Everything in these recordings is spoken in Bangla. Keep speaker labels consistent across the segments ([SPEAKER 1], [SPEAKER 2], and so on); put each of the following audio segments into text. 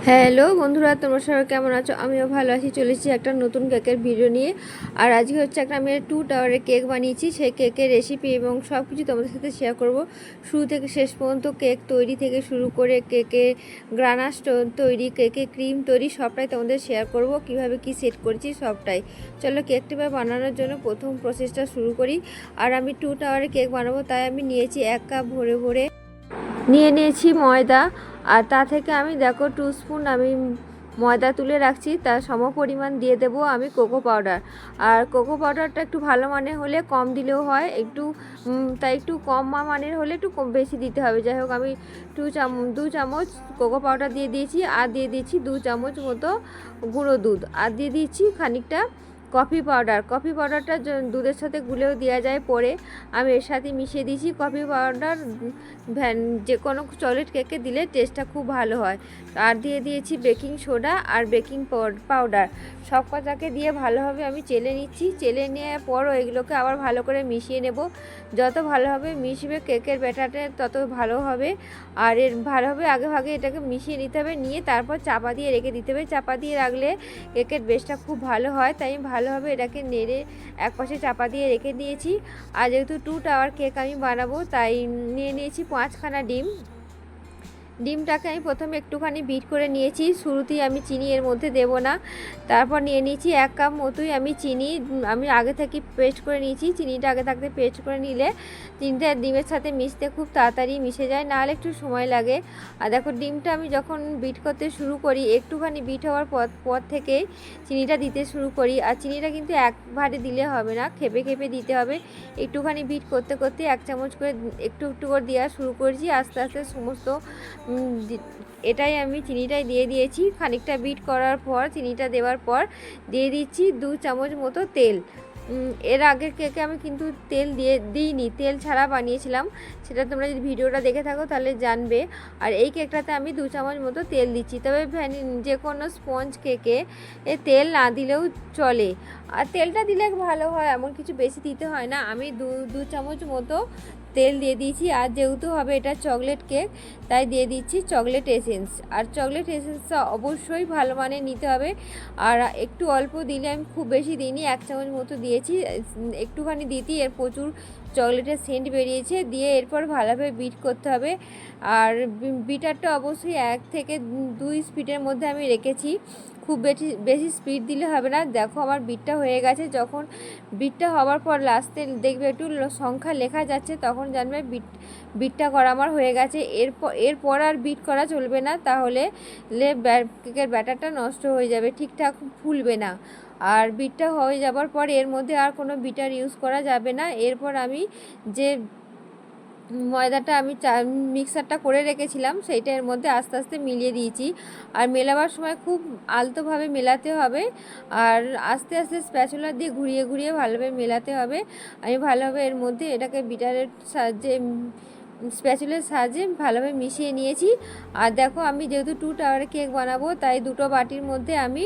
[SPEAKER 1] হ্যালো বন্ধুরা, তোমরা সবাই কেমন আছো? আমিও ভালো আছি। চলেছি একটা নতুন কেকের ভিডিও নিয়ে। আর আজকে হচ্ছে আমি 2 টাওয়ারের কেক বানিয়েছি। সেই কেকের রেসিপি এবং সব কিছু তোমাদের সাথে শেয়ার করব। শুরু থেকে শেষ পর্যন্ত কেক তৈরি থেকে শুরু করে কেকের গ্রানাশ তৈরি, কেকে ক্রিম তৈরি, সবটাই তোমাদের শেয়ার করব। কিভাবে কি সেট করেছি সবটাই। চলো কেকটা বানানোর জন্য প্রথম প্রসেসটা শুরু করি। আর আমি 2 টাওয়ারের কেক বানাবো, তাই আমি নিয়েছি 1 কাপ ভরে ভরে নিয়েছি ময়দা। আর তা থেকে আমি দেখো 2 স্পুন আমি ময়দা তুলে রাখছি, তার সম পরিমাণ দিয়ে দেবো আমি কোকো পাউডার। আর কোকো পাউডারটা একটু ভালো মানের হলে কম দিলেও হয়, একটু তাই একটু কম মানের হলে একটু বেশি দিতে হবে। যাই হোক, আমি 2 চামচ কোকো পাউডার দিয়ে দিয়েছি। আর দিয়ে দিয়েছি 2 চামচ মতো গুঁড়ো দুধ। আর দিয়ে দিয়েছি খানিকটা কফি পাউডারটা দুধের সাথে গুলেও দেওয়া যায় পরে। আমি এর সাথে মিশিয়ে দিয়েছি কফি পাউডার। যে কোনো চকলেট কেকে দিলে টেস্টটা খুব ভালো হয়। আর দিয়ে দিয়েছি বেকিং সোডা আর বেকিং পাউডার। সব কটাকে দিয়ে ভালোভাবে আমি চেলে নিচ্ছি। চেলে নেওয়ার পরও এগুলোকে আবার ভালো করে মিশিয়ে নেব। যত ভালোভাবে মিশবে কেকের ব্যাটারটা তত ভালো হবে। আর এর ভালোভাবে আগে এটাকে মিশিয়ে নিতে হবে। নিয়ে তারপর চাপা দিয়ে রেখে দিতে হবে। চাপা দিয়ে রাখলে কেকের বেসটা খুব ভালো হয়। তাই আমি ভালোভাবে এটাকে নেড়ে একপাশে চাপা দিয়ে রেখে দিয়েছি। আর যেহেতু 2 টাওয়ার কেক আমি বানাবো, তাই নিয়ে নিয়েছি 5খানা ডিমটাকে আমি প্রথমে একটুখানি বিট করে নিয়েছি। শুরুতেই আমি চিনি এর মধ্যে দেব না। তারপর নিয়ে নিয়েছি 1 কাপ মতোই আমি চিনি। আমি আগে থেকে পেস্ট করে নিয়েছি। চিনিটা আগে থাকতে পেস্ট করে নিলে চিনিটা ডিমের সাথে মিশতে খুব তাড়াতাড়ি মিশে যায়, নাহলে একটু সময় লাগে। আর দেখো, ডিমটা আমি যখন বিট করতে শুরু করি, একটুখানি বিট হওয়ার পর থেকে চিনিটা দিতে শুরু করি। আর চিনিটা কিন্তু একবারে দিলে হবে না, খেপে খেপে দিতে হবে। একটুখানি বিট করতে করতে 1 চামচ করে একটু করে দেওয়া শুরু করেছি। আস্তে আস্তে সমস্ত এটাই আমি চিনিটাই দিয়ে দিয়েছি। খানিকটা বিট করার পর, চিনিটা দেওয়ার পর দিয়ে দিচ্ছি 2 চামচ মতো তেল। এর আগের কেকে আমি কিন্তু তেল দিইনি, তেল ছাড়া বানিয়েছিলাম। সেটা তোমরা যদি ভিডিওটা দেখে থাকো তাহলে জানবে। আর এই কেকটাতে আমি 2 চামচ মতো তেল দিচ্ছি। তবে যে কোনো স্পঞ্জ কেকে তেল না দিলেও চলে। আর তেলটা দিলে ভালো হয়, এমন কিছু বেশি দিতে হয় না। আমি দু চামচ মতো তেল দিয়ে দিয়েছি। আর যেহেতু হবে এটা চকলেট কেক, তাই দিয়ে দিচ্ছি চকলেট এসেন্স। আর চকলেট এসেন্সটা অবশ্যই ভালো মানের নিতে হবে। আর একটু অল্প দিলে, আমি খুব বেশি দিইনি, 1 চামচ মতো দিয়েছি। একটুখানি দিতেই এর প্রচুর চকলেটের সেন্ট বেরিয়েছে। দিয়ে এরপর ভালোভাবে বিট করতে হবে। আর বিটারটা অবশ্যই 1 থেকে 2 স্পিডের মধ্যে আমি রেখেছি। খুব বেশি স্পিড দিলে হবে না। দেখো, আমার বিটটা হয়ে গেছে। যখন বিটটা হওয়ার পর লাস্টে দেখবে একটু সংখ্যা লেখা যাচ্ছে, তখন জানবে বিটটা করা আমার হয়ে গেছে। এরপর আর বিট করা চলবে না, তাহলে কেকের ব্যাটারটা নষ্ট হয়ে যাবে, ঠিকঠাক ফুলবে না। আর বিটটা হয়ে যাবার পর এর মধ্যে আর কোনো বিটার ইউজ করা যাবে না। এরপর আমি যে ময়দাটা আমি মিক্সারটা করে রেখেছিলাম, সেইটা এর মধ্যে আস্তে আস্তে মিলিয়ে দিয়েছি। আর মেলাবার সময় খুব আলতোভাবে মেলাতে হবে। আর আস্তে আস্তে স্প্যাচুলা দিয়ে ঘুরিয়ে ঘুরিয়ে ভালোভাবে মেলাতে হবে। আমি ভালোভাবে এর মধ্যে এটাকে বিটারের সাহায্যে, স্প্যাচুলার সাহায্যে ভালোভাবে মিশিয়ে নিয়েছি। আর দেখো, আমি যেহেতু 2 টাওয়ারের কেক বানাবো, তাই 2টো বাটির মধ্যে আমি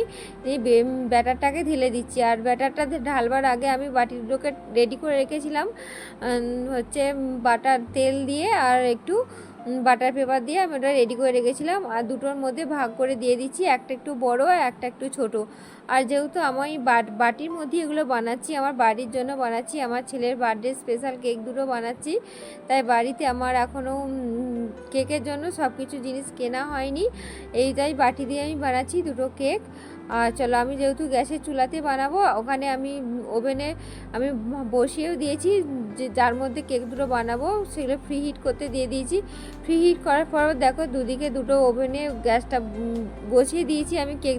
[SPEAKER 1] এই ব্যাটারটাকে ঢেলে দিচ্ছি। আর ব্যাটারটা ঢালবার আগে আমি বাটি দুটোকে রেডি করে রেখেছিলাম হচ্ছে বাটার তেল দিয়ে আর একটু বাটার পেপার দিয়ে আমি ওটা রেডি করে রেখেছিলাম। আর দুটোর মধ্যে ভাগ করে দিয়ে দিচ্ছি, একটা একটু বড় আর একটা একটু ছোট। আর যেহেতু আমি বাটির মধ্যে এগুলো বানাচ্ছি, আমার বাড়ির জন্য বানাচ্ছি, আমার ছেলের বার্থডে স্পেশাল কেক দুটো বানাচ্ছি, তাই বাড়িতে আমার এখনও কেকের জন্য সব কিছু জিনিস কেনা হয়নি। এইটাই বাটি দিয়ে আমি বানাচ্ছি 2টো কেক। আর চলো, আমি যেহেতু গ্যাসের চুলাতে বানাবো, ওখানে আমি ওভেনে আমি বসিয়েও দিয়েছি, যার মধ্যে কেক দুটো বানাবো সেগুলো ফ্রি হিট করতে দিয়ে দিয়েছি। ফ্রি হিট করার পর দেখো, দুদিকে দুটো ওভেনে গ্যাসটা বসিয়ে দিয়েছি আমি। কেক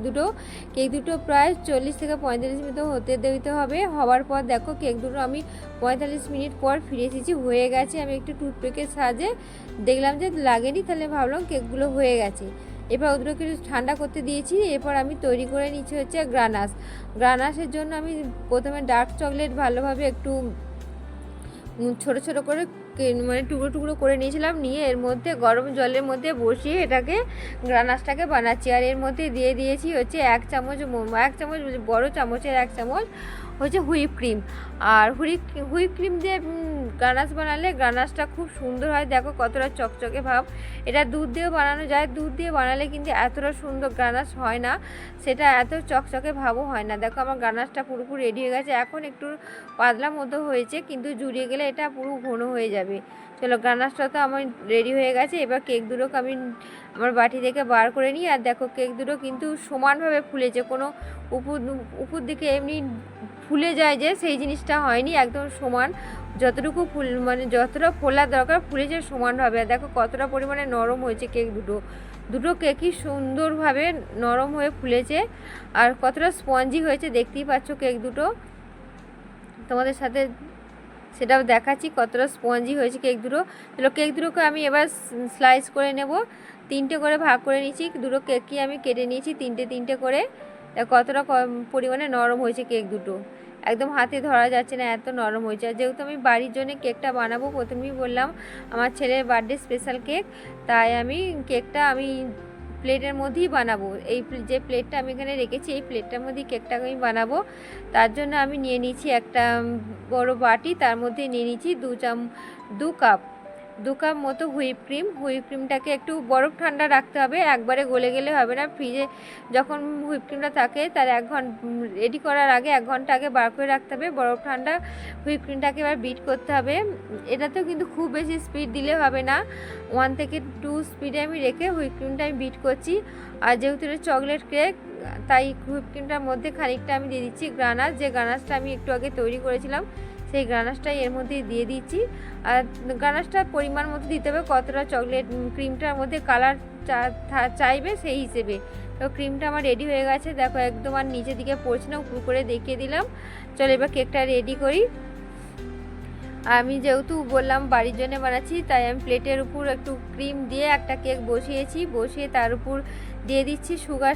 [SPEAKER 1] দুটো প্রায় 40 থেকে 45 মিনিট হতে দিতে হবে। হওয়ার পর দেখো, কেক দুটো আমি 45 মিনিট পর ফিরে এসেছি, হয়ে গেছে। আমি একটু টুথপিকের সাহায্যে দেখলাম যে লাগেনি, তাহলে ভাবলাম কেকগুলো হয়ে গেছে। এবার ওদেরকে ঠান্ডা করতে দিয়েছি। এরপর আমি তৈরি করে নিচ্ছি হচ্ছে গ্রানাশের জন্য আমি প্রথমে ডার্ক চকলেট ভালোভাবে একটু ছোট ছোট করে মানে টুকরো টুকরো করে নিয়েছিলাম, নিয়ে এর মধ্যে গরম জলের মধ্যে বসিয়ে এটাকে গ্রানাসটাকে বানাচ্ছি। আর এর মধ্যে দিয়ে দিয়েছি হচ্ছে 1 চামচ বড় চামচের 1 চামচ হচ্ছে হুইপ ক্রিম। আর হুইপ ক্রিম দিয়ে গানাশ বানালে গানাশটা খুব সুন্দর হয়। দেখো কতটা চকচকে ভাব। এটা দুধ দিয়েও বানানো যায়, দুধ দিয়ে বানালে কিন্তু এতটা সুন্দর গানাশ হয় না, সেটা এত চকচকে ভাবও হয় না। দেখো আমার গানাশটা পুরোপুরি রেডি হয়ে গেছে। এখন একটু পাতলা মতো হয়েছে, কিন্তু জুড়িয়ে গেলে এটা পুরো ঘন হয়ে যাবে। চলো গানাশটা তো আমার রেডি হয়ে গেছে। এবার কেক দুটোকে আমি আমার বাটি থেকে বার করে নিই। আর দেখো কেক দুটো কিন্তু সমানভাবে ফুলেছে, কোনো উপর দিকে এমনি ফুলে যায় যে সেই জিনিসটা হয়নি, একদম সমান যতটুকু মানে যতটা ফোলার দরকার ফুলেছে সমানভাবে। আর দেখো কতটা পরিমাণে নরম হয়েছে কেক দুটো কেকই সুন্দরভাবে নরম হয়ে ফুলেছে। আর কতটা স্পঞ্জি হয়েছে দেখতেই পাচ্ছ কেক দুটো, তোমাদের সাথে সেটাও দেখাচ্ছি কতটা স্পঞ্জি হয়েছে কেক দুটো। চলো কেক দুটোকে আমি এবার স্লাইস করে নেব। 3টে করে ভাগ করে নিয়েছি, দুটো কেকই আমি কেটে নিয়েছি 3টে করে। কতটা পরিমাণে নরম হয়েছে কেক দুটো, একদম হাতে ধরা যাচ্ছে না, এত নরম হয়েছে। আর যেহেতু আমি বাড়ির জন্য কেকটা বানাবো, প্রথমেই বললাম আমার ছেলের বার্থডে স্পেশাল কেক, তাই আমি কেকটা আমি প্লেটের মধ্যেই বানাবো। এই যে প্লেটটা আমি এখানে রেখেছি এই প্লেটটার মধ্যেই কেকটা আমি বানাবো। তার জন্য আমি নিয়ে নিচ্ছি একটা বড় বাটি, তার মধ্যে নিয়ে নিচ্ছি 2 কাপ মতো হুইপ ক্রিমটাকে একটু বরফ ঠান্ডা রাখতে হবে, একবারে গলে গেলে হবে না। ফ্রিজে যখন হুইপ ক্রিমটা থাকে তার 1 ঘন্টা রেডি করার আগে 1 ঘন্টা আগে বার করে রাখতে হবে বরফ ঠান্ডা। হুইপ ক্রিমটাকে এবার বিট করতে হবে। এটাতেও কিন্তু খুব বেশি স্পিড দিলে হবে না, 1 থেকে 2 স্পিডে আমি রেখে হুইপ ক্রিমটা আমি বিট করছি। আর যেহেতু এটা চকলেট কেক, তাই হুইপ ক্রিমটার মধ্যে খানিকটা আমি দিয়ে দিচ্ছি গ্রানাশ, যে গ্রানাশটা আমি একটু আগে তৈরি করেছিলাম সেই গ্রানাশটাই এর মধ্যে দিয়ে দিচ্ছি। আর গ্রানাশটা পরিমাণ মতো দিতে হবে, কতটা চকলেট ক্রিমটার মধ্যে কালার চাইবে সেই হিসেবে। তো ক্রিমটা আমার রেডি হয়ে গেছে, দেখো একদম আর নিচের দিকে পড়ছে না, উপর করে দেখিয়ে দিলাম। চলো এবার কেকটা রেডি করি। আমি যেহেতু বললাম বাড়ির জন্য বানাচ্ছি, তাই আমি প্লেটের উপর একটু ক্রিম দিয়ে একটা কেক বসিয়ে তার উপর দিয়ে দিচ্ছি সুগার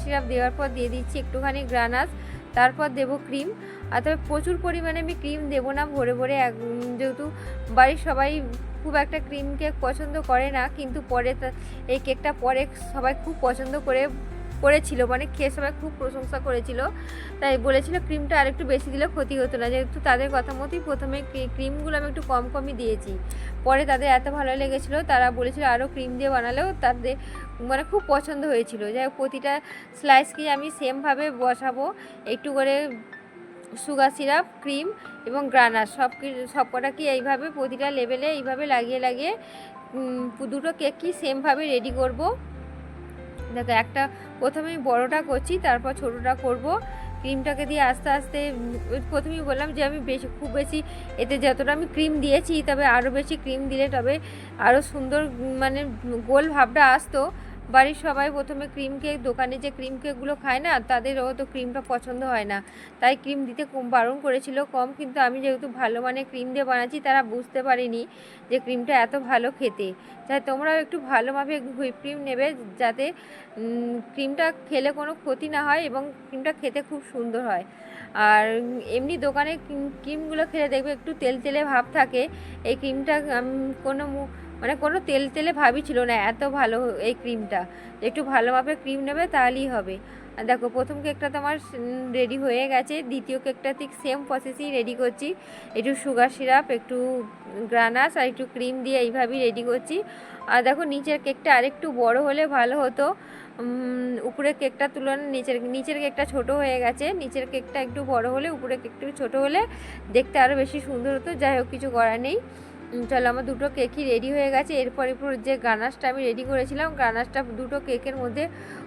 [SPEAKER 1] সিরাপ দেওয়ার পর দিয়ে দিচ্ছি একটুখানি গ্রানাশ, তারপর দেবো ক্রিম। আর তবে প্রচুর পরিমাণে আমি ক্রিম দেবো না ভরে যেহেতু বাড়ির সবাই খুব একটা ক্রিম কেক পছন্দ করে না, কিন্তু পরে এই কেকটা পরে সবাই খুব পছন্দ করেছিল, মানে খেয়ে সবাই খুব প্রশংসা করেছিল, তাই বলেছিল ক্রিমটা আরেকটু বেশি দিলে ক্ষতি হতো না। যেহেতু তাদের কথা মতোই প্রথমে ক্রিমগুলো আমি একটু কমই দিয়েছি, পরে তাদের এত ভালো লেগেছিলো, তারা বলেছিল আরও ক্রিম দিয়ে বানালেও তাদের মানে খুব পছন্দ হয়েছিল। যাই হোক প্রতিটা স্লাইসকে আমি সেমভাবে বসাবো, একটু করে সুগার সিরাপ, ক্রিম এবং গ্রানাশ সব কটা কি এইভাবে প্রতিটা লেভেলে এইভাবে লাগিয়ে দুটো কেক কি সেমভাবে রেডি করব। দেখো একটা প্রথমে বড়টা করছি, তারপর ছোটোটা করব। ক্রিমটাকে দিয়ে আস্তে আস্তে প্রথমেই বললাম যে আমি খুব বেশি এতে যতটা আমি ক্রিম দিয়েছি, তবে আরও বেশি ক্রিম দিলে তবে আরও সুন্দর মানে গোল ভাবটা আসতো। বাড়ির সবাই প্রথমে ক্রিম কেক, দোকানে যে ক্রিম কেকগুলো খায় না তাদের তো ক্রিমটা পছন্দ হয় না, তাই ক্রিম দিতে বারণ করেছিল কম। কিন্তু আমি যেহেতু ভালো মানে ক্রিম দিয়ে বানাচ্ছি, তারা বুঝতে পারেনি যে ক্রিমটা এত ভালো খেতে। তাই তোমরাও একটু ভালোভাবে হুইপ ক্রিম নেবে, যাতে ক্রিমটা খেলে কোনো ক্ষতি না হয় এবং ক্রিমটা খেতে খুব সুন্দর হয়। আর এমনি দোকানে ক্রিমগুলো খেলে দেখবে একটু তেলে ভাব থাকে, এই ক্রিমটা কোনো তেলে ভাবই ছিল না, এত ভালো এই ক্রিমটা। একটু ভালোভাবে ক্রিম নেবে তাহলেই হবে। আর দেখো প্রথম কেকটা তো আমার রেডি হয়ে গেছে, দ্বিতীয় কেকটা ঠিক সেম প্রসেসেই রেডি করছি। একটু সুগার সিরাপ, একটু গ্রানাশ আর একটু ক্রিম দিয়ে এইভাবেই রেডি করছি। আর দেখো নিচের কেকটা আরেকটু বড় হলে ভালো হতো, উপরের কেকটার তুলনায় নিচের কেকটা ছোট হয়ে গেছে। নিচের কেকটা একটু বড় হলে উপরের কেকটা ছোট হলে দেখতে আরও বেশি সুন্দর হতো। যাই হোক কিছু করার নেই। চলো আমার দুটো কেকই রেডি হয়ে গেছে। এরপর যে গানাশটা আমি রেডি করেছিলাম, গানাশটা দুটো কেকের মধ্যে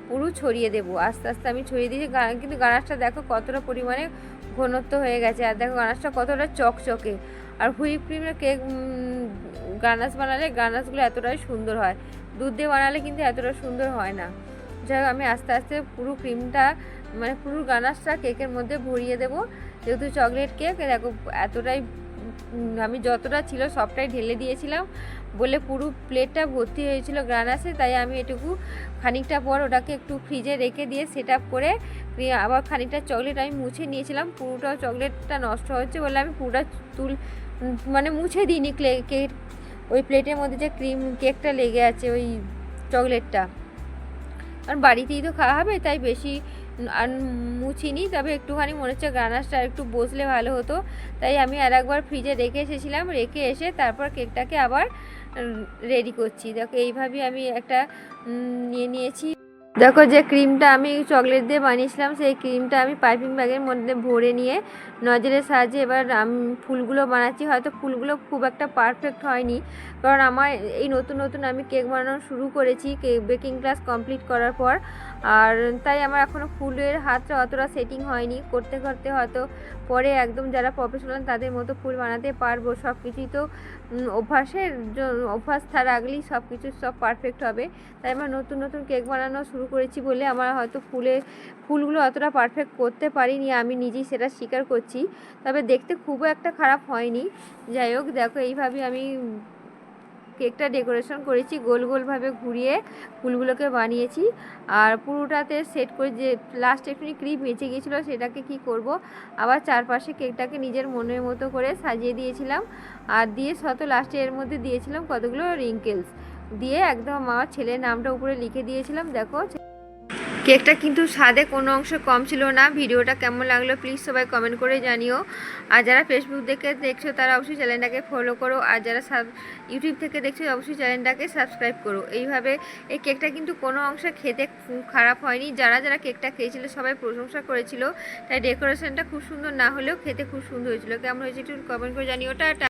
[SPEAKER 1] পুরো ছড়িয়ে দেবো। আস্তে আস্তে আমি ছড়িয়ে দিয়েছি, কিন্তু গানাশটা দেখো কতটা পরিমাণে ঘনত্ব হয়ে গেছে, আর দেখো গানাশটা কতটা চকচকে। আর হুইপ ক্রিমের কেক গানাশ বানালে গানাশগুলো এতটাই সুন্দর হয়, দুধ দিয়ে বানালে কিন্তু এতটা সুন্দর হয় না। যাই হোক আমি আস্তে আস্তে পুরো ক্রিমটা মানে পুরো গানাশটা কেকের মধ্যে ভরিয়ে দেবো। যেহেতু চকলেট কেক, দেখো এতটাই আমি যতটা ছিল সবটাই ঢেলে দিয়েছিলাম বলে পুরো প্লেটটা ভর্তি হয়েছিল গ্রানাশে। তাই আমি এটুকু খানিকটা পর ওটাকে একটু ফ্রিজে রেখে দিয়ে সেট আপ করে আবার খানিকটা চকলেট আমি মুছে নিয়েছিলাম। পুরোটা চকলেটটা নষ্ট হচ্ছে বলে আমি পুরোটা মানে মুছে দিইনি কেক, ওই প্লেটের মধ্যে যে কেকটা লেগে আছে ওই চকলেটটা, কারণ বাড়িতেই তো খাওয়া হবে তাই বেশি আর মুছিনি। তবে একটুখানি মনে হচ্ছে গানাশটা একটু বসলে ভালো হতো, তাই আমি আর একবার ফ্রিজে রেখে এসেছিলাম। রেখে এসে তারপর কেকটাকে আবার রেডি করছি। দেখো এইভাবেই আমি একটা নিয়ে নিয়েছি। দেখো যে ক্রিমটা আমি চকলেট দিয়ে বানিয়েছিলাম সেই ক্রিমটা আমি পাইপিং ব্যাগের মধ্যে ভরে নিয়ে নজরের সাহায্যে এবার আমি ফুলগুলো বানাচ্ছি। হয়তো ফুলগুলো খুব একটা পারফেক্ট হয়নি, কারণ আমার এই নতুন নতুন আমি কেক বানানো শুরু করেছি বেকিং ক্লাস কমপ্লিট করার পর, আর তাই আমার এখনও ফুলের হাতটা অতটা সেটিং হয়নি। করতে করতে হয়তো পরে একদম যারা প্রফেশনাল তাদের মতো ফুল বানাতে পারবো। সব কিছুই তো অভ্যাস রাখলেই সব কিছু সব পারফেক্ট হবে। তাই আমার নতুন নতুন কেক বানানো শুরু করেছি বলে আমার হয়তো ফুলগুলো অতটা পারফেক্ট করতে পারিনি, আমি নিজেই সেটা স্বীকার করছি। তবে দেখতে খুবও একটা খারাপ হয়নি। যাই হোক, দেখো এইভাবেই আমি কেকটা ডেকোরেশন করেছি, গোল গোলভাবে ঘুরিয়ে ফুলগুলোকে বানিয়েছি। আর পুরোটাতে সেট করে যে লাস্টে একটুখানি ক্রিম বেঁচে গিয়েছিলো সেটাকে কি করব, আবার চারপাশে কেকটাকে নিজের মনের মতো করে সাজিয়ে দিয়েছিলাম। আর দিয়ে লাস্টে এর মধ্যে দিয়েছিলাম কতগুলো রিঙ্কেলস দিয়ে একদম আমার ছেলের নামটা উপরে লিখে দিয়েছিলাম। দেখো কেকটা কিন্তু স্বাদে কোনো অংশ কম ছিল না। ভিডিওটা কেমন লাগলো প্লিজ সবাই কমেন্ট করে জানিও। আর যারা ফেসবুক থেকে দেখছো তারা অবশ্যই চ্যানেলটাকে ফলো করো, আর যারা ইউটিউব থেকে দেখছো অবশ্যই চ্যানেলটাকে সাবস্ক্রাইব করো। এইভাবে এই কেকটা কিন্তু কোনো অংশে খেতে খারাপ হয়নি। যারা যারা কেকটা খেয়েছিল সবাই প্রশংসা করেছিল, তাই ডেকোরেশনটা খুব সুন্দর না হলেও খেতে খুব সুন্দর হয়েছিল। কেমন হয়েছে একটু কমেন্ট করে জানিও। টাটা।